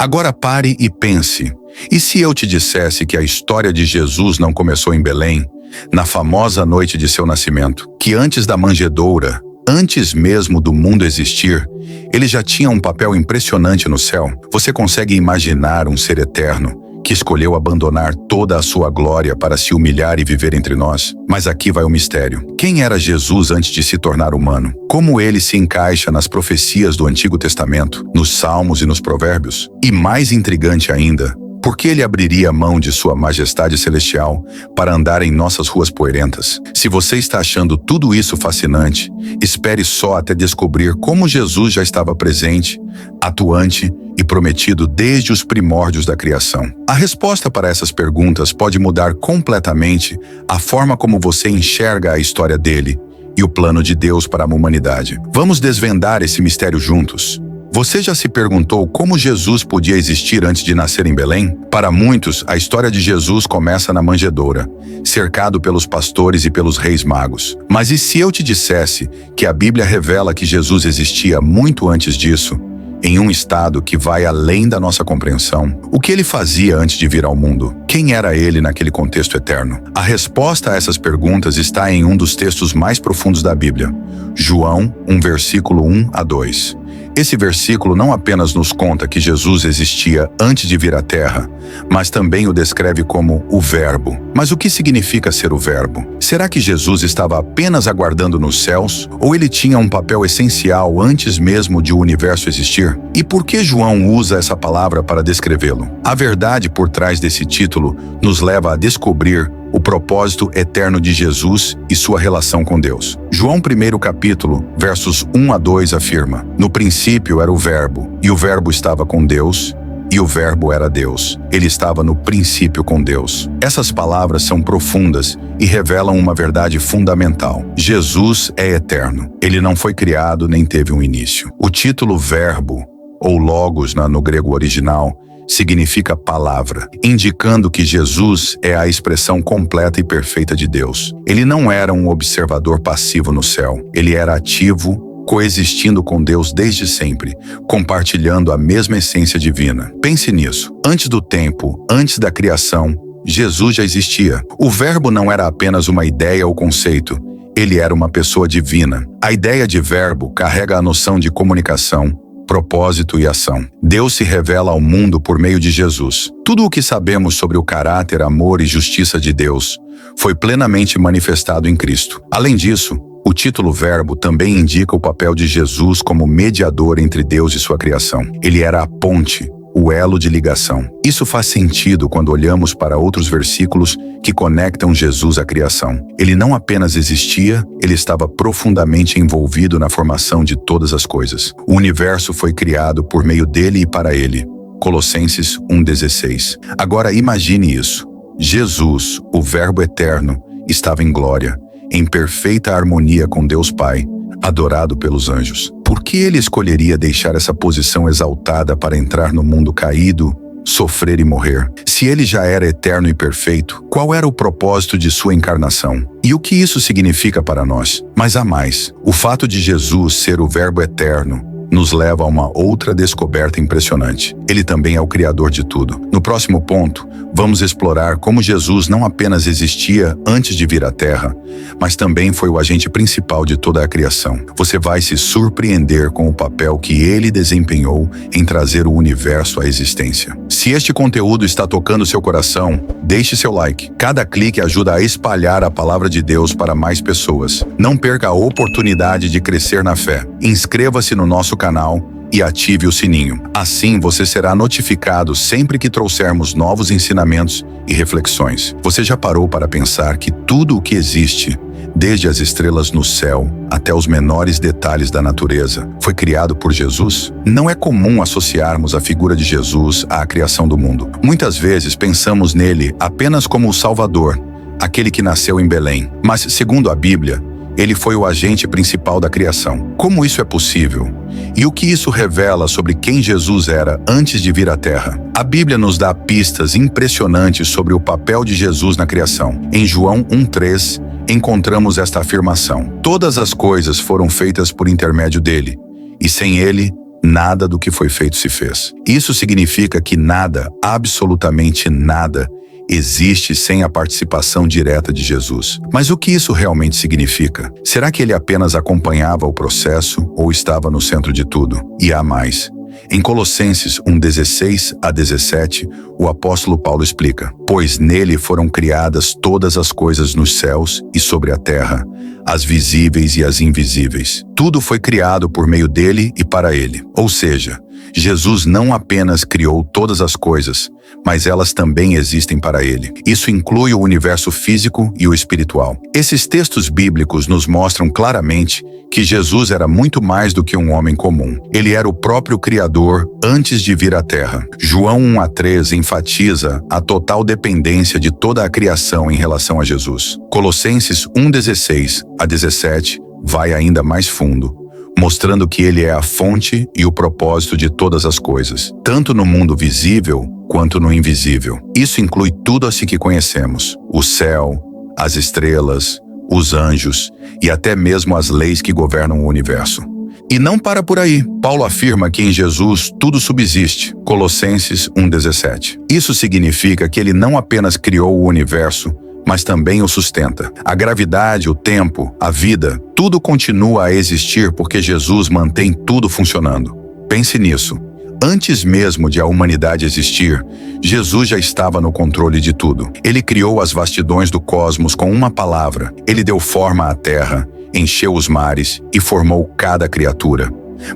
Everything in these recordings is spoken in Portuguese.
Agora pare e pense. E se eu te dissesse que a história de Jesus não começou em Belém, na famosa noite de seu nascimento, que antes da manjedoura, antes mesmo do mundo existir, ele já tinha um papel impressionante no céu? Você consegue imaginar um ser eterno que escolheu abandonar toda a sua glória para se humilhar e viver entre nós? Mas aqui vai o mistério. Quem era Jesus antes de se tornar humano? Como ele se encaixa nas profecias do Antigo Testamento, nos Salmos e nos Provérbios? E mais intrigante ainda, por que ele abriria mão de sua majestade celestial para andar em nossas ruas poeirentas? Se você está achando tudo isso fascinante, espere só até descobrir como Jesus já estava presente, atuante e prometido desde os primórdios da criação. A resposta para essas perguntas pode mudar completamente a forma como você enxerga a história dele e o plano de Deus para a humanidade. Vamos desvendar esse mistério juntos. Você já se perguntou como Jesus podia existir antes de nascer em Belém? Para muitos, a história de Jesus começa na manjedoura, cercado pelos pastores e pelos reis magos. Mas e se eu te dissesse que a Bíblia revela que Jesus existia muito antes disso, em um estado que vai além da nossa compreensão? O que ele fazia antes de vir ao mundo? Quem era ele naquele contexto eterno? A resposta a essas perguntas está em um dos textos mais profundos da Bíblia, João 1, versículo 1 a 2. Esse versículo não apenas nos conta que Jesus existia antes de vir à Terra, mas também o descreve como o Verbo. Mas o que significa ser o Verbo? Será que Jesus estava apenas aguardando nos céus, ou ele tinha um papel essencial antes mesmo de o universo existir? E por que João usa essa palavra para descrevê-lo? A verdade por trás desse título nos leva a descobrir o propósito eterno de Jesus e sua relação com Deus. João 1 capítulo, versos 1 a 2 afirma: No princípio era o Verbo, e o Verbo estava com Deus, e o Verbo era Deus. Ele estava no princípio com Deus. Essas palavras são profundas e revelam uma verdade fundamental. Jesus é eterno. Ele não foi criado nem teve um início. O título Verbo, ou Logos no grego original, significa palavra, indicando que Jesus é a expressão completa e perfeita de Deus. Ele não era um observador passivo no céu. Ele era ativo, coexistindo com Deus desde sempre, compartilhando a mesma essência divina. Pense nisso. Antes do tempo, antes da criação, Jesus já existia. O Verbo não era apenas uma ideia ou conceito. Ele era uma pessoa divina. A ideia de verbo carrega a noção de comunicação, propósito e ação. Deus se revela ao mundo por meio de Jesus. Tudo o que sabemos sobre o caráter, amor e justiça de Deus foi plenamente manifestado em Cristo. Além disso, o título Verbo também indica o papel de Jesus como mediador entre Deus e sua criação. Ele era a ponte, o elo de ligação. Isso faz sentido quando olhamos para outros versículos que conectam Jesus à criação. Ele não apenas existia, ele estava profundamente envolvido na formação de todas as coisas. O universo foi criado por meio dele e para ele. Colossenses 1,16. Agora imagine isso. Jesus, o Verbo eterno, estava em glória, em perfeita harmonia com Deus Pai, adorado pelos anjos. Por que ele escolheria deixar essa posição exaltada para entrar no mundo caído, sofrer e morrer? Se ele já era eterno e perfeito, qual era o propósito de sua encarnação? E o que isso significa para nós? Mas há mais. O fato de Jesus ser o Verbo eterno nos leva a uma outra descoberta impressionante. Ele também é o Criador de tudo. No próximo ponto, vamos explorar como Jesus não apenas existia antes de vir à Terra, mas também foi o agente principal de toda a criação. Você vai se surpreender com o papel que ele desempenhou em trazer o universo à existência. Se este conteúdo está tocando seu coração, deixe seu like. Cada clique ajuda a espalhar a palavra de Deus para mais pessoas. Não perca a oportunidade de crescer na fé. Inscreva-se no nosso canal e ative o sininho. Assim você será notificado sempre que trouxermos novos ensinamentos e reflexões. Você já parou para pensar que tudo o que existe, desde as estrelas no céu até os menores detalhes da natureza, foi criado por Jesus? Não é comum associarmos a figura de Jesus à criação do mundo. Muitas vezes pensamos nele apenas como o Salvador, aquele que nasceu em Belém. Mas, segundo a Bíblia, ele foi o agente principal da criação. Como isso é possível? E o que isso revela sobre quem Jesus era antes de vir à Terra? A Bíblia nos dá pistas impressionantes sobre o papel de Jesus na criação. Em João 1,3, encontramos esta afirmação: todas as coisas foram feitas por intermédio dele, e sem ele, nada do que foi feito se fez. Isso significa que nada, absolutamente nada, existe sem a participação direta de Jesus. Mas o que isso realmente significa? Será que ele apenas acompanhava o processo ou estava no centro de tudo? E há mais. Em Colossenses 1:16 a 17, o apóstolo Paulo explica: pois nele foram criadas todas as coisas nos céus e sobre a terra, as visíveis e as invisíveis. Tudo foi criado por meio dele e para ele. Ou seja, Jesus não apenas criou todas as coisas, mas elas também existem para ele. Isso inclui o universo físico e o espiritual. Esses textos bíblicos nos mostram claramente que Jesus era muito mais do que um homem comum. Ele era o próprio Criador antes de vir à Terra. João 1:3 enfatiza a total dependência de toda a criação em relação a Jesus. Colossenses 1:16 a 17 vai ainda mais fundo, mostrando que ele é a fonte e o propósito de todas as coisas, tanto no mundo visível quanto no invisível. Isso inclui tudo assim que conhecemos: o céu, as estrelas, os anjos e até mesmo as leis que governam o universo. E não para por aí. Paulo afirma que em Jesus tudo subsiste. Colossenses 1:17. Isso significa que ele não apenas criou o universo, mas também o sustenta. A gravidade, o tempo, a vida, tudo continua a existir porque Jesus mantém tudo funcionando. Pense nisso. Antes mesmo de a humanidade existir, Jesus já estava no controle de tudo. Ele criou as vastidões do cosmos com uma palavra. Ele deu forma à terra, encheu os mares e formou cada criatura.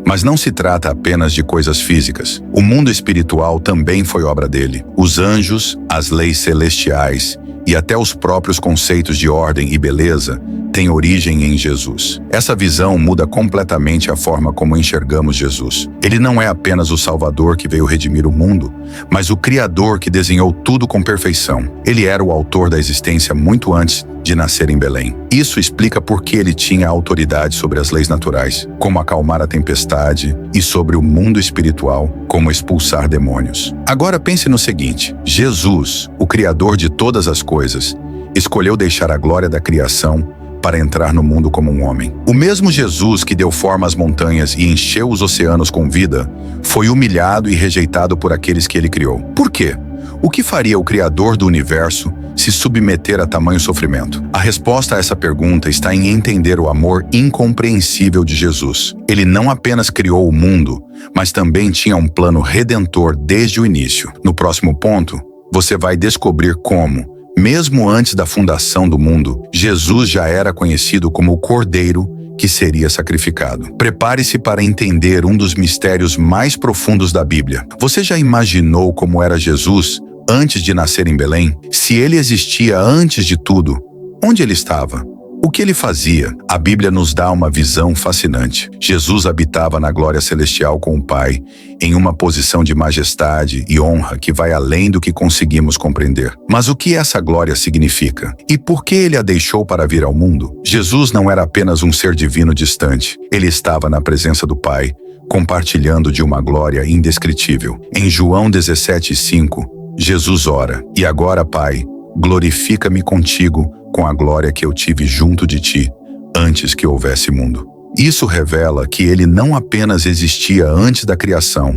Mas não se trata apenas de coisas físicas. O mundo espiritual também foi obra dele. Os anjos, as leis celestiais e até os próprios conceitos de ordem e beleza têm origem em Jesus. Essa visão muda completamente a forma como enxergamos Jesus. Ele não é apenas o Salvador que veio redimir o mundo, mas o Criador que desenhou tudo com perfeição. Ele era o autor da existência muito antes de nascer em Belém. Isso explica por que ele tinha autoridade sobre as leis naturais, como acalmar a tempestade, e sobre o mundo espiritual, como expulsar demônios. Agora pense no seguinte: Jesus, o Criador de todas as coisas, escolheu deixar a glória da criação para entrar no mundo como um homem. O mesmo Jesus que deu forma às montanhas e encheu os oceanos com vida, foi humilhado e rejeitado por aqueles que ele criou. Por quê? O que faria o Criador do universo se submeter a tamanho sofrimento? A resposta a essa pergunta está em entender o amor incompreensível de Jesus. Ele não apenas criou o mundo, mas também tinha um plano redentor desde o início. No próximo ponto, você vai descobrir como, mesmo antes da fundação do mundo, Jesus já era conhecido como o Cordeiro que seria sacrificado. Prepare-se para entender um dos mistérios mais profundos da Bíblia. Você já imaginou como era Jesus antes de nascer em Belém? Se ele existia antes de tudo, onde ele estava? O que ele fazia? A Bíblia nos dá uma visão fascinante. Jesus habitava na glória celestial com o Pai, em uma posição de majestade e honra que vai além do que conseguimos compreender. Mas o que essa glória significa? E por que ele a deixou para vir ao mundo? Jesus não era apenas um ser divino distante. Ele estava na presença do Pai, compartilhando de uma glória indescritível. Em João 17:5, Jesus ora: "E agora, Pai, glorifica-me contigo com a glória que eu tive junto de ti, antes que houvesse mundo." Isso revela que ele não apenas existia antes da criação,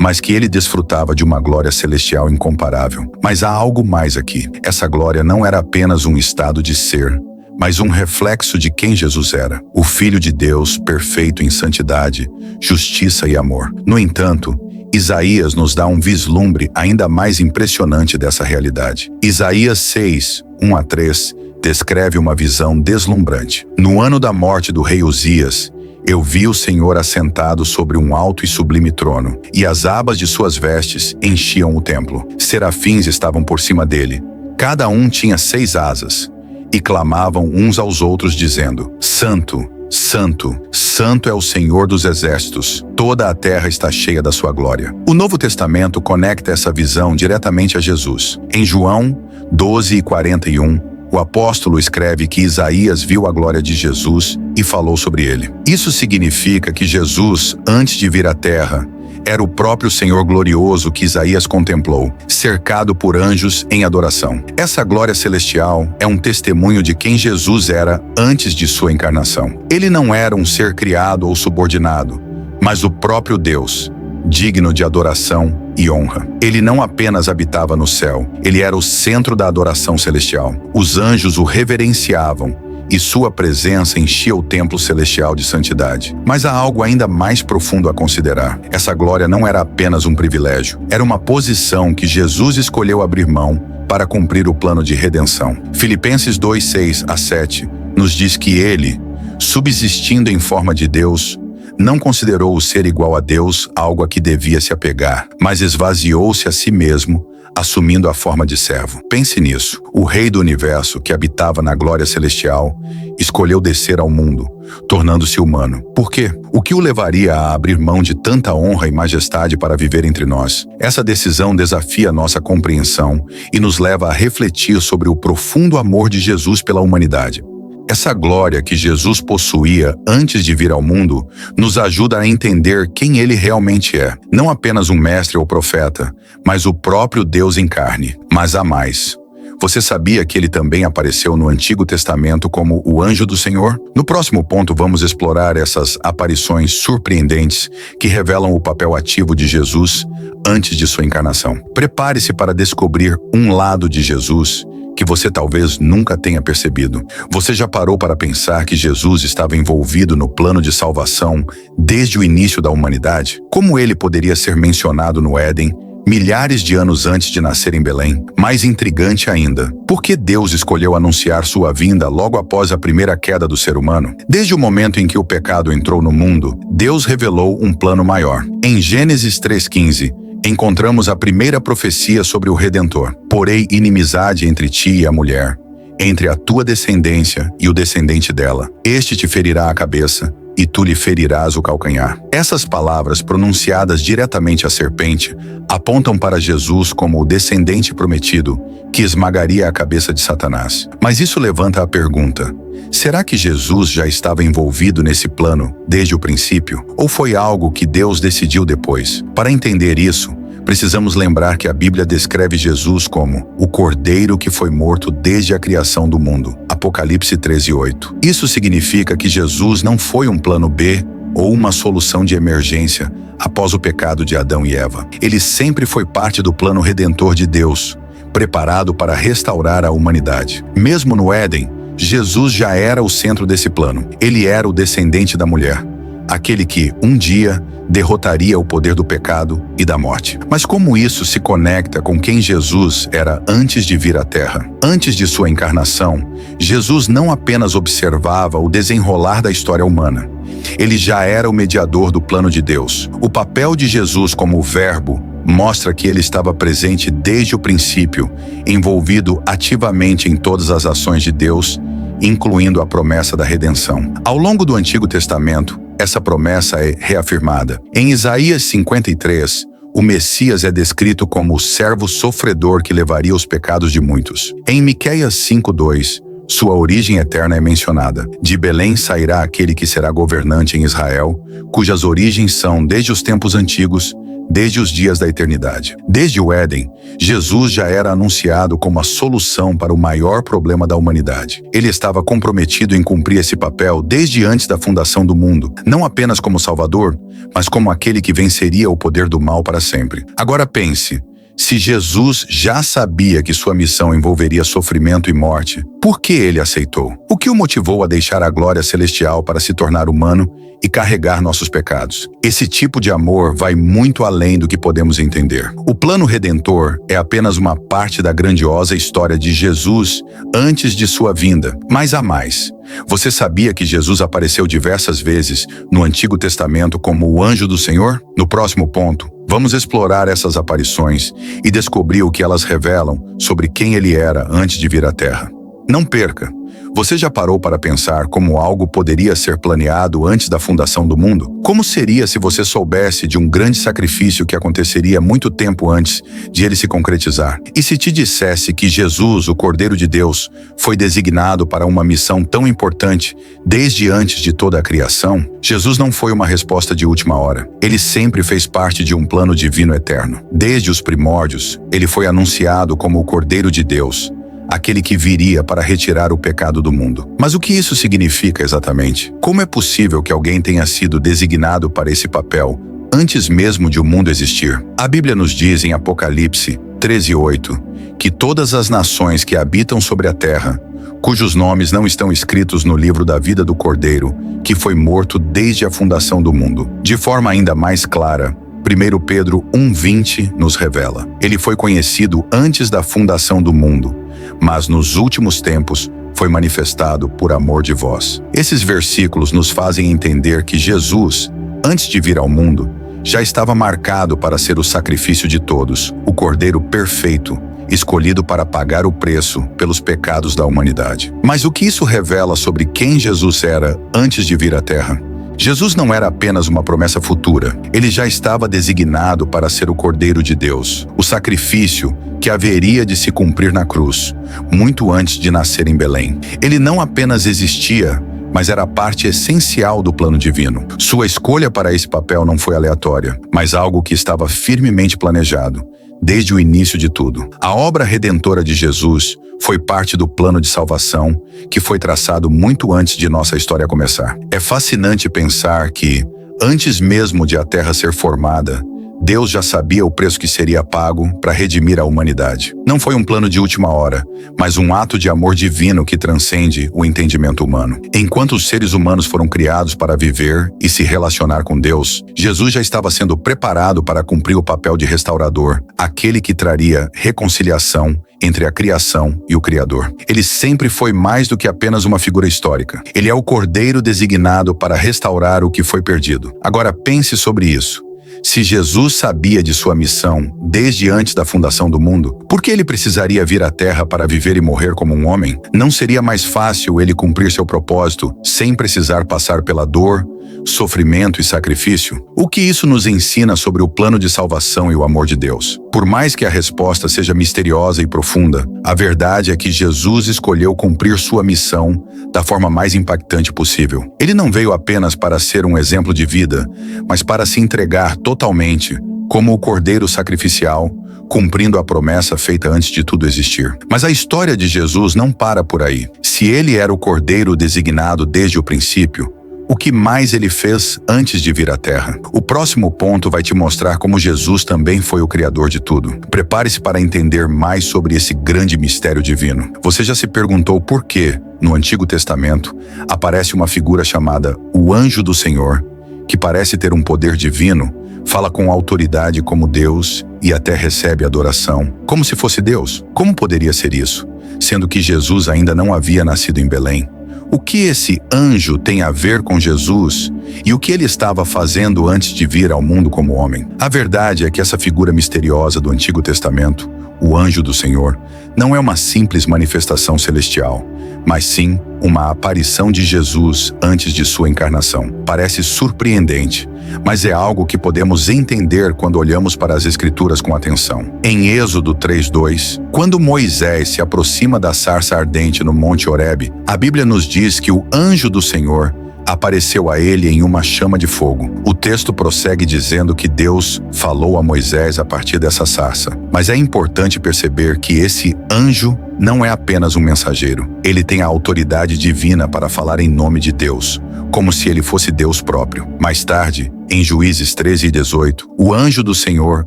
mas que ele desfrutava de uma glória celestial incomparável. Mas há algo mais aqui. Essa glória não era apenas um estado de ser, mas um reflexo de quem Jesus era, o Filho de Deus, perfeito em santidade, justiça e amor. No entanto, Isaías nos dá um vislumbre ainda mais impressionante dessa realidade. Isaías 6:1-3 descreve uma visão deslumbrante. No ano da morte do rei Uzias, eu vi o Senhor assentado sobre um alto e sublime trono, e as abas de suas vestes enchiam o templo. Serafins estavam por cima dele. Cada um tinha 6 asas, e clamavam uns aos outros dizendo: Santo, Santo, Santo é o Senhor dos exércitos, toda a terra está cheia da sua glória. O Novo Testamento conecta essa visão diretamente a Jesus. Em João 12:41, o apóstolo escreve que Isaías viu a glória de Jesus e falou sobre ele. Isso significa que Jesus, antes de vir à terra, era o próprio Senhor glorioso que Isaías contemplou, cercado por anjos em adoração. Essa glória celestial é um testemunho de quem Jesus era antes de sua encarnação. Ele não era um ser criado ou subordinado, mas o próprio Deus, digno de adoração e honra. Ele não apenas habitava no céu, ele era o centro da adoração celestial. Os anjos o reverenciavam e sua presença enchia o templo celestial de santidade. Mas há algo ainda mais profundo a considerar. Essa glória não era apenas um privilégio, era uma posição que Jesus escolheu abrir mão para cumprir o plano de redenção. Filipenses 2:6-7 nos diz que ele, subsistindo em forma de Deus, não considerou o ser igual a Deus algo a que devia se apegar, mas esvaziou-se a si mesmo, assumindo a forma de servo. Pense nisso. O Rei do Universo, que habitava na glória celestial, escolheu descer ao mundo, tornando-se humano. Por quê? O que o levaria a abrir mão de tanta honra e majestade para viver entre nós? Essa decisão desafia nossa compreensão e nos leva a refletir sobre o profundo amor de Jesus pela humanidade. Essa glória que Jesus possuía antes de vir ao mundo nos ajuda a entender quem ele realmente é. Não apenas um mestre ou profeta, mas o próprio Deus em carne. Mas há mais. Você sabia que ele também apareceu no Antigo Testamento como o anjo do Senhor? No próximo ponto, vamos explorar essas aparições surpreendentes que revelam o papel ativo de Jesus antes de sua encarnação. Prepare-se para descobrir um lado de Jesus que você talvez nunca tenha percebido. Você já parou para pensar que Jesus estava envolvido no plano de salvação desde o início da humanidade? Como ele poderia ser mencionado no Éden, milhares de anos antes de nascer em Belém? Mais intrigante ainda, por que Deus escolheu anunciar sua vinda logo após a primeira queda do ser humano? Desde o momento em que o pecado entrou no mundo, Deus revelou um plano maior. Em Gênesis 3:15, encontramos a primeira profecia sobre o Redentor. Porém, inimizade entre ti e a mulher, entre a tua descendência e o descendente dela. Este te ferirá a cabeça, e tu lhe ferirás o calcanhar. Essas palavras, pronunciadas diretamente à serpente, apontam para Jesus como o descendente prometido, que esmagaria a cabeça de Satanás. Mas isso levanta a pergunta: será que Jesus já estava envolvido nesse plano desde o princípio? Ou foi algo que Deus decidiu depois? Para entender isso, precisamos lembrar que a Bíblia descreve Jesus como o Cordeiro que foi morto desde a criação do mundo. Apocalipse 13:8. Isso significa que Jesus não foi um plano B ou uma solução de emergência após o pecado de Adão e Eva. Ele sempre foi parte do plano redentor de Deus, preparado para restaurar a humanidade. Mesmo no Éden, Jesus já era o centro desse plano. Ele era o descendente da mulher, aquele que, um dia, derrotaria o poder do pecado e da morte. Mas como isso se conecta com quem Jesus era antes de vir à Terra? Antes de sua encarnação, Jesus não apenas observava o desenrolar da história humana. Ele já era o mediador do plano de Deus. O papel de Jesus como Verbo mostra que ele estava presente desde o princípio, envolvido ativamente em todas as ações de Deus, incluindo a promessa da redenção. Ao longo do Antigo Testamento, essa promessa é reafirmada. Em Isaías 53, o Messias é descrito como o servo sofredor que levaria os pecados de muitos. Em Miqueias 5:2, sua origem eterna é mencionada. De Belém sairá aquele que será governante em Israel, cujas origens são desde os tempos antigos, desde os dias da eternidade. Desde o Éden, Jesus já era anunciado como a solução para o maior problema da humanidade. Ele estava comprometido em cumprir esse papel desde antes da fundação do mundo, não apenas como Salvador, mas como aquele que venceria o poder do mal para sempre. Agora pense, se Jesus já sabia que sua missão envolveria sofrimento e morte, por que ele aceitou? O que o motivou a deixar a glória celestial para se tornar humano e carregar nossos pecados? Esse tipo de amor vai muito além do que podemos entender. O plano redentor é apenas uma parte da grandiosa história de Jesus antes de sua vinda, mas há mais. Você sabia que Jesus apareceu diversas vezes no Antigo Testamento como o anjo do Senhor? No próximo ponto, vamos explorar essas aparições e descobrir o que elas revelam sobre quem ele era antes de vir à Terra. Não perca! Você já parou para pensar como algo poderia ser planeado antes da fundação do mundo? Como seria se você soubesse de um grande sacrifício que aconteceria muito tempo antes de ele se concretizar? E se te dissesse que Jesus, o Cordeiro de Deus, foi designado para uma missão tão importante desde antes de toda a criação? Jesus não foi uma resposta de última hora. Ele sempre fez parte de um plano divino eterno. Desde os primórdios, ele foi anunciado como o Cordeiro de Deus, aquele que viria para retirar o pecado do mundo. Mas o que isso significa exatamente? Como é possível que alguém tenha sido designado para esse papel antes mesmo de o mundo existir? A Bíblia nos diz em Apocalipse 13:8 que todas as nações que habitam sobre a terra, cujos nomes não estão escritos no livro da vida do Cordeiro, que foi morto desde a fundação do mundo. De forma ainda mais clara, 1 Pedro 1:20 nos revela: ele foi conhecido antes da fundação do mundo, mas nos últimos tempos foi manifestado por amor de vós. Esses versículos nos fazem entender que Jesus, antes de vir ao mundo, já estava marcado para ser o sacrifício de todos, o Cordeiro perfeito, escolhido para pagar o preço pelos pecados da humanidade. Mas o que isso revela sobre quem Jesus era antes de vir à Terra? Jesus não era apenas uma promessa futura, ele já estava designado para ser o Cordeiro de Deus, o sacrifício que haveria de se cumprir na cruz, muito antes de nascer em Belém. Ele não apenas existia, mas era parte essencial do plano divino. Sua escolha para esse papel não foi aleatória, mas algo que estava firmemente planejado, desde o início de tudo. A obra redentora de Jesus foi parte do plano de salvação que foi traçado muito antes de nossa história começar. É fascinante pensar que, antes mesmo de a Terra ser formada, Deus já sabia o preço que seria pago para redimir a humanidade. Não foi um plano de última hora, mas um ato de amor divino que transcende o entendimento humano. Enquanto os seres humanos foram criados para viver e se relacionar com Deus, Jesus já estava sendo preparado para cumprir o papel de restaurador, aquele que traria reconciliação entre a criação e o Criador. Ele sempre foi mais do que apenas uma figura histórica. Ele é o Cordeiro designado para restaurar o que foi perdido. Agora pense sobre isso. Se Jesus sabia de sua missão desde antes da fundação do mundo, por que ele precisaria vir à Terra para viver e morrer como um homem? Não seria mais fácil ele cumprir seu propósito sem precisar passar pela dor, sofrimento e sacrifício? O que isso nos ensina sobre o plano de salvação e o amor de Deus? Por mais que a resposta seja misteriosa e profunda, a verdade é que Jesus escolheu cumprir sua missão da forma mais impactante possível. Ele não veio apenas para ser um exemplo de vida, mas para se entregar totalmente como o Cordeiro sacrificial, cumprindo a promessa feita antes de tudo existir. Mas a história de Jesus não para por aí. Se ele era o Cordeiro designado desde o princípio, o que mais ele fez antes de vir à Terra? O próximo ponto vai te mostrar como Jesus também foi o Criador de tudo. Prepare-se para entender mais sobre esse grande mistério divino. Você já se perguntou por que, no Antigo Testamento, aparece uma figura chamada o Anjo do Senhor, que parece ter um poder divino, fala com autoridade como Deus e até recebe adoração, como se fosse Deus? Como poderia ser isso, sendo que Jesus ainda não havia nascido em Belém? O que esse anjo tem a ver com Jesus e o que ele estava fazendo antes de vir ao mundo como homem? A verdade é que essa figura misteriosa do Antigo Testamento, o anjo do Senhor, não é uma simples manifestação celestial, mas sim uma aparição de Jesus antes de sua encarnação. Parece surpreendente, mas é algo que podemos entender quando olhamos para as Escrituras com atenção. Em Êxodo 3:2, quando Moisés se aproxima da sarça ardente no Monte Horebe, a Bíblia nos diz que o anjo do Senhor apareceu a ele em uma chama de fogo. O texto prossegue dizendo que Deus falou a Moisés a partir dessa sarça. Mas é importante perceber que esse anjo não é apenas um mensageiro. Ele tem a autoridade divina para falar em nome de Deus, como se ele fosse Deus próprio. Mais tarde, em Juízes 13:18, o anjo do Senhor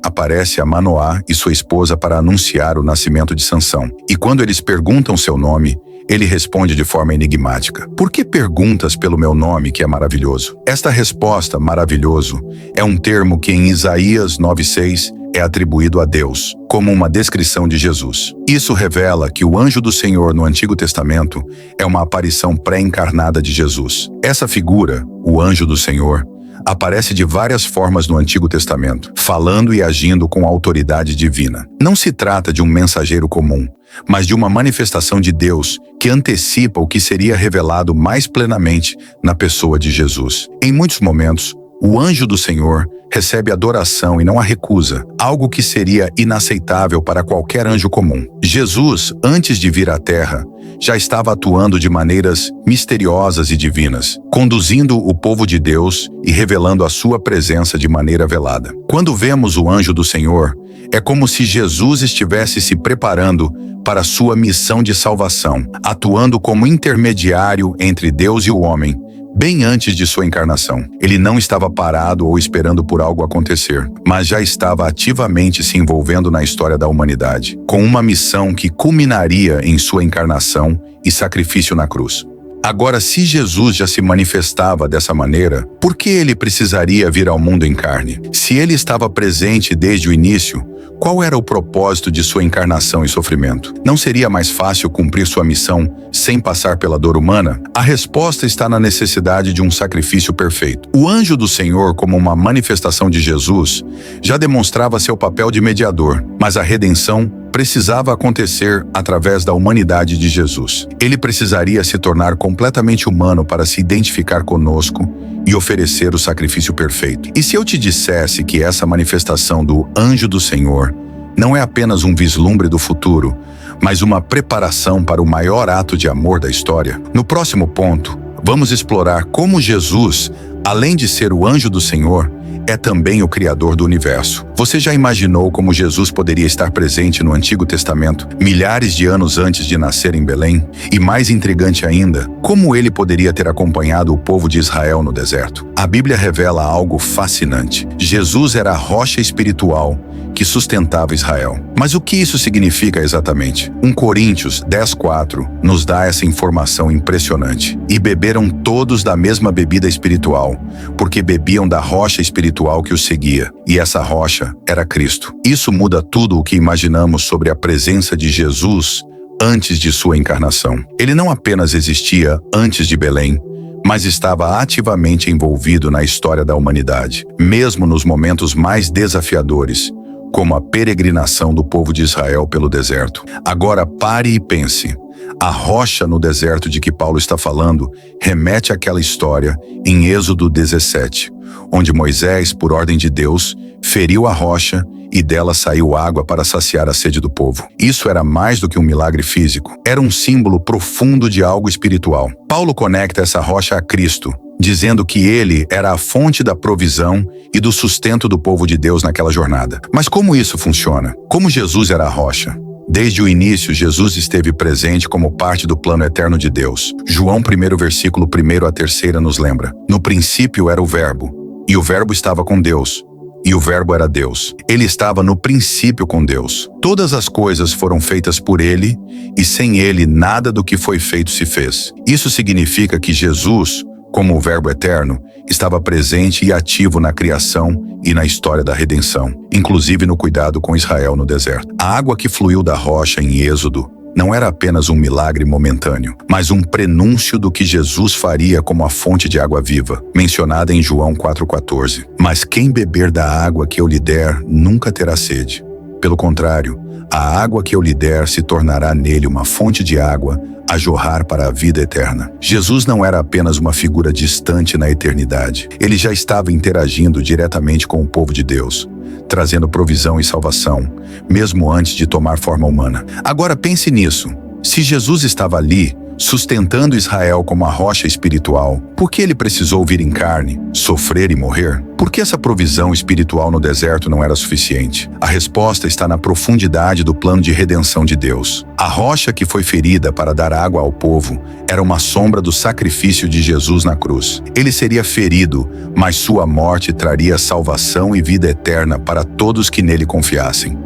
aparece a Manoá e sua esposa para anunciar o nascimento de Sansão. E quando eles perguntam seu nome, ele responde de forma enigmática: por que perguntas pelo meu nome, que é maravilhoso? Esta resposta, maravilhoso, é um termo que em Isaías 9:6 é atribuído a Deus, como uma descrição de Jesus. Isso revela que o anjo do Senhor no Antigo Testamento é uma aparição pré-encarnada de Jesus. Essa figura, o anjo do Senhor, aparece de várias formas no Antigo Testamento, falando e agindo com autoridade divina. Não se trata de um mensageiro comum, mas de uma manifestação de Deus que antecipa o que seria revelado mais plenamente na pessoa de Jesus. Em muitos momentos, o anjo do Senhor recebe adoração e não a recusa, algo que seria inaceitável para qualquer anjo comum. Jesus, antes de vir à Terra, já estava atuando de maneiras misteriosas e divinas, conduzindo o povo de Deus e revelando a sua presença de maneira velada. Quando vemos o anjo do Senhor, é como se Jesus estivesse se preparando para sua missão de salvação, atuando como intermediário entre Deus e o homem, bem antes de sua encarnação. Ele não estava parado ou esperando por algo acontecer, mas já estava ativamente se envolvendo na história da humanidade, com uma missão que culminaria em sua encarnação e sacrifício na cruz. Agora, se Jesus já se manifestava dessa maneira, por que ele precisaria vir ao mundo em carne? Se ele estava presente desde o início, qual era o propósito de sua encarnação e sofrimento? Não seria mais fácil cumprir sua missão sem passar pela dor humana? A resposta está na necessidade de um sacrifício perfeito. O anjo do Senhor, como uma manifestação de Jesus, já demonstrava seu papel de mediador, mas a redenção precisava acontecer através da humanidade de Jesus. Ele precisaria se tornar completamente humano para se identificar conosco e oferecer o sacrifício perfeito. E se eu te dissesse que essa manifestação do anjo do Senhor não é apenas um vislumbre do futuro, mas uma preparação para o maior ato de amor da história? No próximo ponto, vamos explorar como Jesus, além de ser o anjo do Senhor, é também o Criador do universo. Você já imaginou como Jesus poderia estar presente no Antigo Testamento, milhares de anos antes de nascer em Belém? E mais intrigante ainda, como ele poderia ter acompanhado o povo de Israel no deserto? A Bíblia revela algo fascinante. Jesus era a rocha espiritual que sustentava Israel. Mas o que isso significa exatamente? 1 Coríntios 10:4 nos dá essa informação impressionante. E beberam todos da mesma bebida espiritual, porque bebiam da rocha espiritual que os seguia, e essa rocha era Cristo. Isso muda tudo o que imaginamos sobre a presença de Jesus antes de sua encarnação. Ele não apenas existia antes de Belém, mas estava ativamente envolvido na história da humanidade, mesmo nos momentos mais desafiadores, como a peregrinação do povo de Israel pelo deserto. Agora pare e pense. A rocha no deserto de que Paulo está falando remete àquela história em Êxodo 17, onde Moisés, por ordem de Deus, feriu a rocha e dela saiu água para saciar a sede do povo. Isso era mais do que um milagre físico, era um símbolo profundo de algo espiritual. Paulo conecta essa rocha a Cristo, dizendo que ele era a fonte da provisão e do sustento do povo de Deus naquela jornada. Mas como isso funciona? Como Jesus era a rocha? Desde o início, Jesus esteve presente como parte do plano eterno de Deus. João 1 versículo 1 a 3 nos lembra. No princípio era o Verbo, e o Verbo estava com Deus, e o Verbo era Deus. Ele estava no princípio com Deus. Todas as coisas foram feitas por ele, e sem ele nada do que foi feito se fez. Isso significa que Jesus, como o Verbo eterno, estava presente e ativo na criação e na história da redenção, inclusive no cuidado com Israel no deserto. A água que fluiu da rocha em Êxodo não era apenas um milagre momentâneo, mas um prenúncio do que Jesus faria como a fonte de água viva, mencionada em João 4,14. Mas quem beber da água que eu lhe der nunca terá sede. Pelo contrário, a água que eu lhe der se tornará nele uma fonte de água a jorrar para a vida eterna. Jesus não era apenas uma figura distante na eternidade. Ele já estava interagindo diretamente com o povo de Deus, trazendo provisão e salvação, mesmo antes de tomar forma humana. Agora pense nisso. Se Jesus estava ali, sustentando Israel como a rocha espiritual, por que ele precisou vir em carne, sofrer e morrer? Por que essa provisão espiritual no deserto não era suficiente? A resposta está na profundidade do plano de redenção de Deus. A rocha que foi ferida para dar água ao povo era uma sombra do sacrifício de Jesus na cruz. Ele seria ferido, mas sua morte traria salvação e vida eterna para todos que nele confiassem.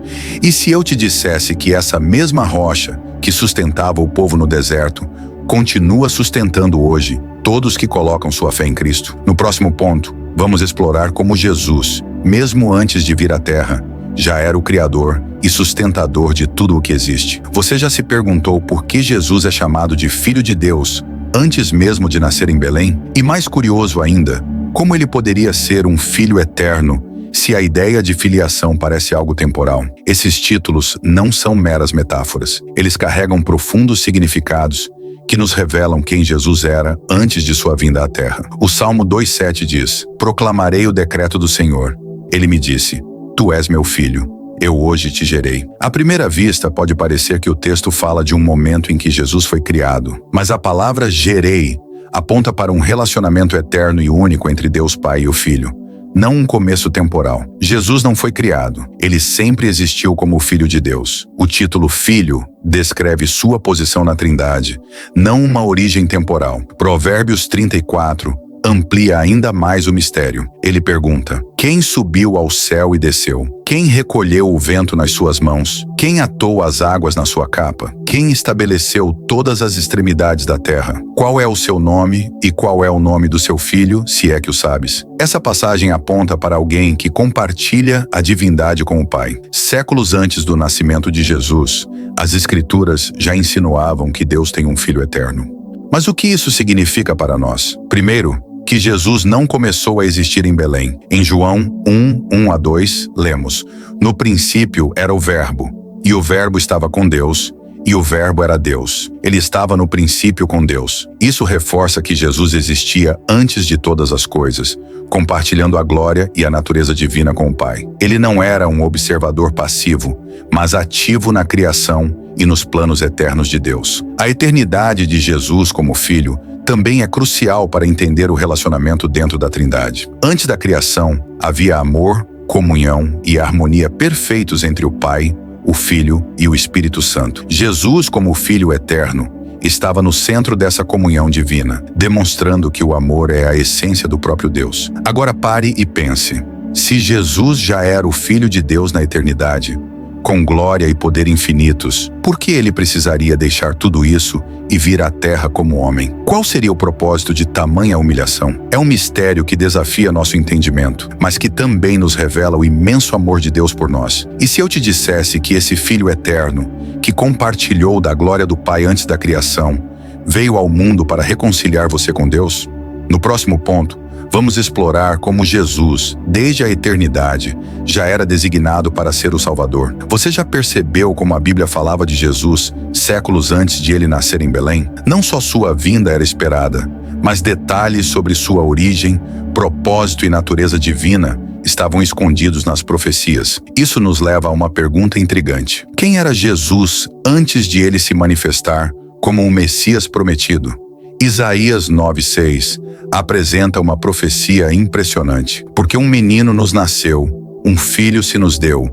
E se eu te dissesse que essa mesma rocha que sustentava o povo no deserto continua sustentando hoje todos que colocam sua fé em Cristo? No próximo ponto, vamos explorar como Jesus, mesmo antes de vir à Terra, já era o Criador e sustentador de tudo o que existe. Você já se perguntou por que Jesus é chamado de Filho de Deus antes mesmo de nascer em Belém? E mais curioso ainda, como ele poderia ser um Filho eterno se a ideia de filiação parece algo temporal? Esses títulos não são meras metáforas. Eles carregam profundos significados que nos revelam quem Jesus era antes de sua vinda à Terra. O Salmo 2,7 diz: "Proclamarei o decreto do Senhor. Ele me disse: Tu és meu filho. eu hoje te gerei. À primeira vista, pode parecer que o texto fala de um momento em que Jesus foi criado, mas a palavra gerei aponta para um relacionamento eterno e único entre Deus Pai e o Filho, não um começo temporal. Jesus não foi criado, ele sempre existiu como o Filho de Deus. O título Filho descreve sua posição na Trindade, não uma origem temporal. Provérbios 34 amplia ainda mais o mistério. Ele pergunta: quem subiu ao céu e desceu? Quem recolheu o vento nas suas mãos? Quem atou as águas na sua capa? Quem estabeleceu todas as extremidades da terra? Qual é o seu nome e qual é o nome do seu filho, se é que o sabes? Essa passagem aponta para alguém que compartilha a divindade com o Pai. Séculos antes do nascimento de Jesus, as Escrituras já insinuavam que Deus tem um Filho eterno. Mas o que isso significa para nós? Primeiro, que Jesus não começou a existir em Belém. Em João 1:1-2, lemos: no princípio era o Verbo, e o Verbo estava com Deus, e o Verbo era Deus. Ele estava no princípio com Deus. Isso reforça que Jesus existia antes de todas as coisas, compartilhando a glória e a natureza divina com o Pai. Ele não era um observador passivo, mas ativo na criação e nos planos eternos de Deus. A eternidade de Jesus como Filho também é crucial para entender o relacionamento dentro da Trindade. Antes da criação, havia amor, comunhão e harmonia perfeitos entre o Pai, o Filho e o Espírito Santo. Jesus, como Filho eterno, estava no centro dessa comunhão divina, demonstrando que o amor é a essência do próprio Deus. Agora pare e pense: se Jesus já era o Filho de Deus na eternidade, com glória e poder infinitos, por que ele precisaria deixar tudo isso e vir à Terra como homem? Qual seria o propósito de tamanha humilhação? É um mistério que desafia nosso entendimento, mas que também nos revela o imenso amor de Deus por nós. E se eu te dissesse que esse Filho eterno, que compartilhou da glória do Pai antes da criação, veio ao mundo para reconciliar você com Deus? No próximo ponto, vamos explorar como Jesus, desde a eternidade, já era designado para ser o Salvador. Você já percebeu como a Bíblia falava de Jesus séculos antes de ele nascer em Belém? Não só sua vinda era esperada, mas detalhes sobre sua origem, propósito e natureza divina estavam escondidos nas profecias. Isso nos leva a uma pergunta intrigante: quem era Jesus antes de ele se manifestar como o Messias prometido? Isaías 9:6 apresenta uma profecia impressionante. Porque um menino nos nasceu, um filho se nos deu,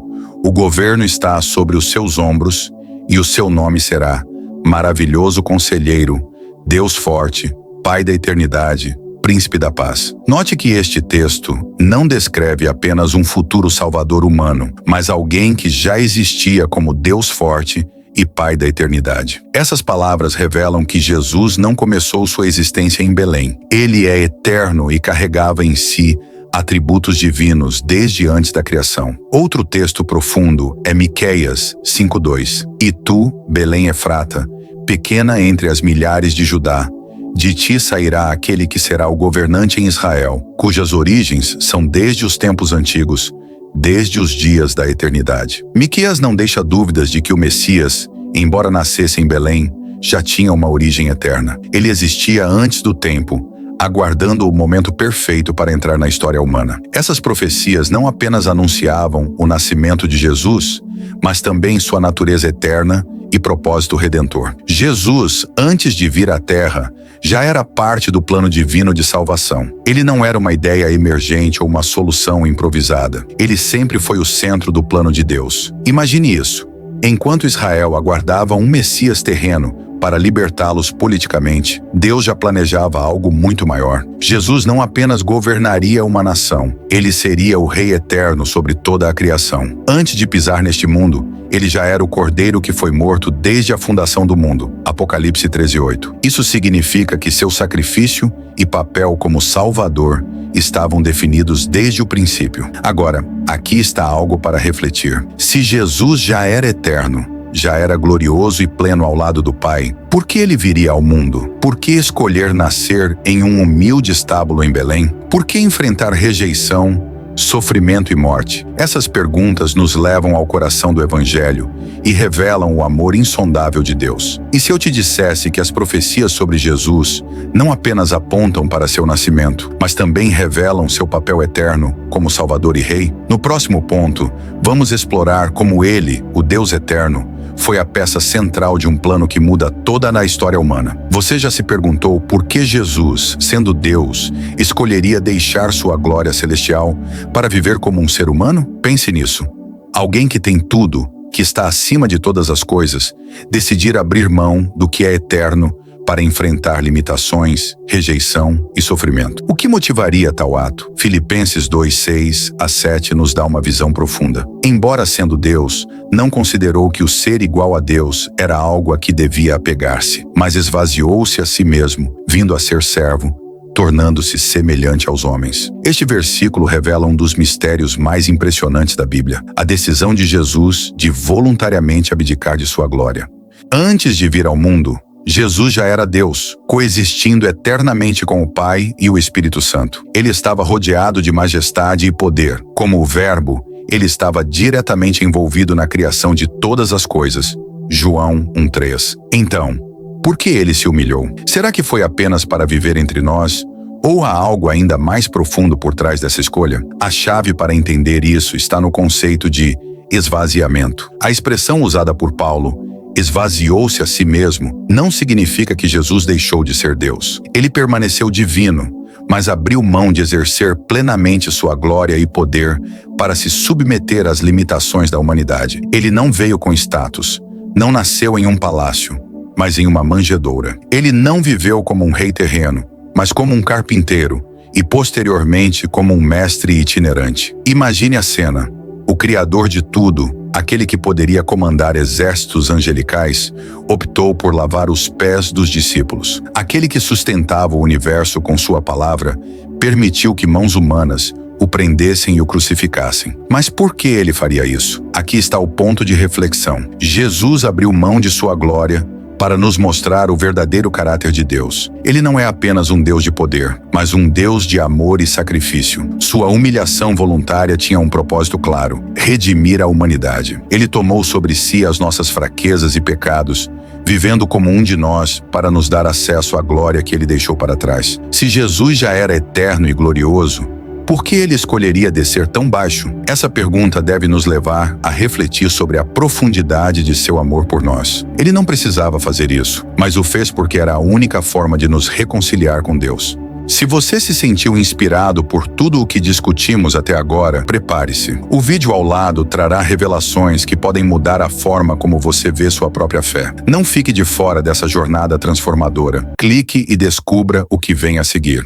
o governo está sobre os seus ombros, e o seu nome será Maravilhoso Conselheiro, Deus Forte, Pai da Eternidade, Príncipe da Paz. Note que este texto não descreve apenas um futuro salvador humano, mas alguém que já existia como Deus Forte e Pai da eternidade. Essas palavras revelam que Jesus não começou sua existência em Belém. Ele é eterno e carregava em si atributos divinos desde antes da criação. Outro texto profundo é Miqueias 5:2. E tu, Belém Efrata, pequena entre as milhares de Judá, de ti sairá aquele que será o governante em Israel, cujas origens são desde os tempos antigos, desde os dias da eternidade. Miqueias não deixa dúvidas de que o Messias, embora nascesse em Belém, já tinha uma origem eterna. Ele existia antes do tempo, aguardando o momento perfeito para entrar na história humana. Essas profecias não apenas anunciavam o nascimento de Jesus, mas também sua natureza eterna e propósito redentor. Jesus, antes de vir à Terra, já era parte do plano divino de salvação. Ele não era uma ideia emergente ou uma solução improvisada. Ele sempre foi o centro do plano de Deus. Imagine isso. Enquanto Israel aguardava um Messias terreno para libertá-los politicamente, Deus já planejava algo muito maior. Jesus não apenas governaria uma nação, ele seria o Rei eterno sobre toda a criação. Antes de pisar neste mundo, ele já era o Cordeiro que foi morto desde a fundação do mundo. Apocalipse 13:8. Isso significa que seu sacrifício e papel como Salvador estavam definidos desde o princípio. Agora, aqui está algo para refletir. Se Jesus já era eterno, já era glorioso e pleno ao lado do Pai, por que ele viria ao mundo? Por que escolher nascer em um humilde estábulo em Belém? Por que enfrentar rejeição, sofrimento e morte? Essas perguntas nos levam ao coração do Evangelho e revelam o amor insondável de Deus. E se eu te dissesse que as profecias sobre Jesus não apenas apontam para seu nascimento, mas também revelam seu papel eterno como Salvador e Rei? No próximo ponto, vamos explorar como ele, o Deus eterno, foi a peça central de um plano que muda toda a história humana. Você já se perguntou por que Jesus, sendo Deus, escolheria deixar sua glória celestial para viver como um ser humano? Pense nisso. Alguém que tem tudo, que está acima de todas as coisas, decidir abrir mão do que é eterno para enfrentar limitações, rejeição e sofrimento. O que motivaria tal ato? Filipenses 2:6-7 nos dá uma visão profunda. Embora sendo Deus, não considerou que o ser igual a Deus era algo a que devia apegar-se, mas esvaziou-se a si mesmo, vindo a ser servo, tornando-se semelhante aos homens. Este versículo revela um dos mistérios mais impressionantes da Bíblia, a decisão de Jesus de voluntariamente abdicar de sua glória. Antes de vir ao mundo, Jesus já era Deus, coexistindo eternamente com o Pai e o Espírito Santo. Ele estava rodeado de majestade e poder. Como o Verbo, ele estava diretamente envolvido na criação de todas as coisas. João 1:3. Então, por que ele se humilhou? Será que foi apenas para viver entre nós? Ou há algo ainda mais profundo por trás dessa escolha? A chave para entender isso está no conceito de esvaziamento. A expressão usada por Paulo, esvaziou-se a si mesmo, não significa que Jesus deixou de ser Deus. Ele permaneceu divino, mas abriu mão de exercer plenamente sua glória e poder para se submeter às limitações da humanidade. Ele não veio com status, não nasceu em um palácio, mas em uma manjedoura. Ele não viveu como um rei terreno, mas como um carpinteiro, e posteriormente como um mestre itinerante. Imagine a cena. O Criador de tudo, aquele que poderia comandar exércitos angelicais, optou por lavar os pés dos discípulos. Aquele que sustentava o universo com sua palavra, permitiu que mãos humanas o prendessem e o crucificassem. Mas por que ele faria isso? Aqui está o ponto de reflexão. Jesus abriu mão de sua glória para nos mostrar o verdadeiro caráter de Deus. Ele não é apenas um Deus de poder, mas um Deus de amor e sacrifício. Sua humilhação voluntária tinha um propósito claro: redimir a humanidade. Ele tomou sobre si as nossas fraquezas e pecados, vivendo como um de nós para nos dar acesso à glória que ele deixou para trás. Se Jesus já era eterno e glorioso, por que ele escolheria descer tão baixo? Essa pergunta deve nos levar a refletir sobre a profundidade de seu amor por nós. Ele não precisava fazer isso, mas o fez porque era a única forma de nos reconciliar com Deus. Se você se sentiu inspirado por tudo o que discutimos até agora, prepare-se. O vídeo ao lado trará revelações que podem mudar a forma como você vê sua própria fé. Não fique de fora dessa jornada transformadora. Clique e descubra o que vem a seguir.